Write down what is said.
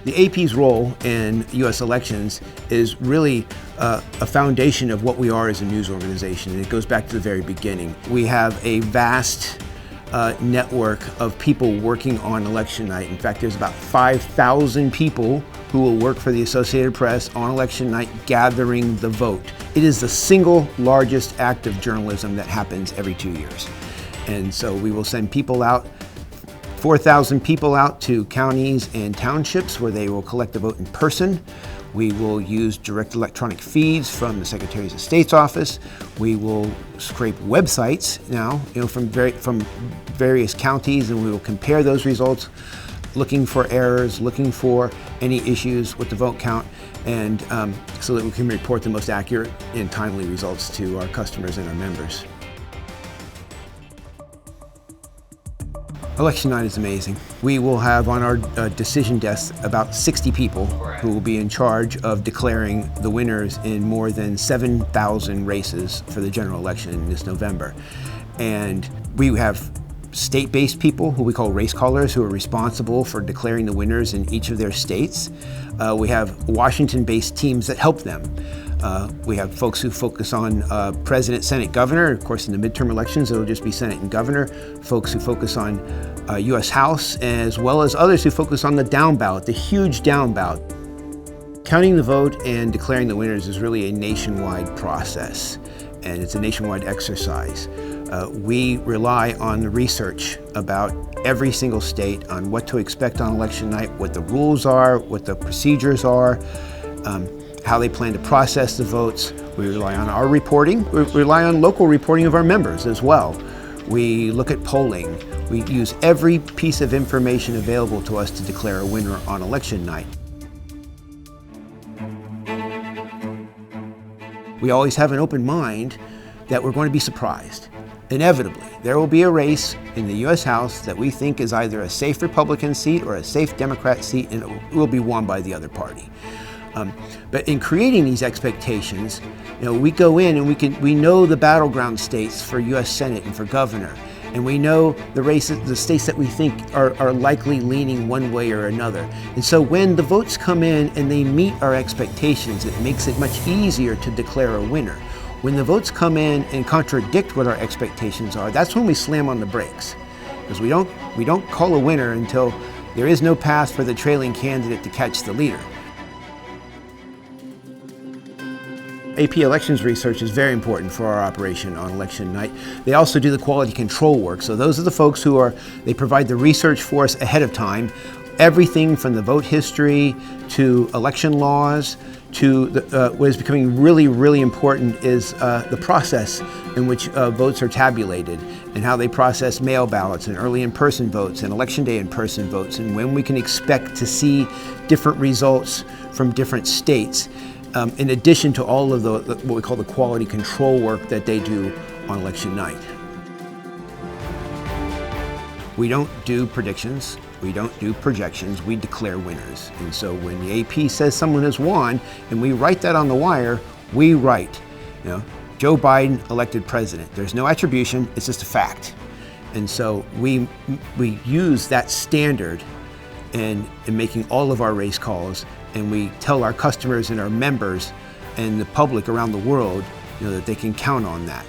The AP's role in U.S. elections is really a foundation of what we are as a news organization, and it goes back to the very beginning. We have a vast network of people working on election night. In fact, there's about 5,000 people who will work for the Associated Press on election night gathering the vote. It is the single largest act of journalism that happens every 2 years. And so we will send people out, 4,000 people out to counties and townships where they will collect the vote in person. We will use direct electronic feeds from the Secretaries of State's office. We will scrape websites now, from various counties, and we will compare those results, looking for errors, looking for any issues with the vote count, and so that we can report the most accurate and timely results to our customers and our members. Election night is amazing. We will have on our decision desk about 60 people who will be in charge of declaring the winners in more than 7,000 races for the general election in this November. And we have state-based people who we call race callers who are responsible for declaring the winners in each of their states. We have Washington-based teams that help them. We have folks who focus on President, Senate, Governor. Of course, in the midterm elections, it'll just be Senate and Governor. Folks who focus on U.S. House, as well as others who focus on the down ballot, the huge down ballot. Counting the vote and declaring the winners is really a nationwide process, and it's a nationwide exercise. We rely on the research about every single state on what to expect on election night, what the rules are, what the procedures are, how they plan to process the votes. We rely on our reporting. We rely on local reporting of our members as well. We look at polling. We use every piece of information available to us to declare a winner on election night. We always have an open mind that we're going to be surprised. Inevitably, there will be a race in the U.S. House that we think is either a safe Republican seat or a safe Democrat seat, and it will be won by the other party. But in creating these expectations, we go in and we know the battleground states for U.S. Senate and for governor, and we know the races, the states that we think are likely leaning one way or another. And so when the votes come in and they meet our expectations, it makes it much easier to declare a winner. When the votes come in and contradict what our expectations are, that's when we slam on the brakes, because we don't call a winner until there is no path for the trailing candidate to catch the leader. AP elections research is very important for our operation on election night. They also do the quality control work. So those are the folks they provide the research for us ahead of time. Everything from the vote history to election laws to what is becoming really, really important is the process in which votes are tabulated and how they process mail ballots and early in-person votes and election day in-person votes, and when we can expect to see different results from different states. In addition to all of what we call the quality control work that they do on election night. We don't do predictions, we don't do projections, we declare winners. And so when the AP says someone has won, and we write that on the wire, we write, Joe Biden elected president. There's no attribution, it's just a fact. And so we use that standard in making all of our race calls, and we tell our customers and our members and the public around the world that they can count on that.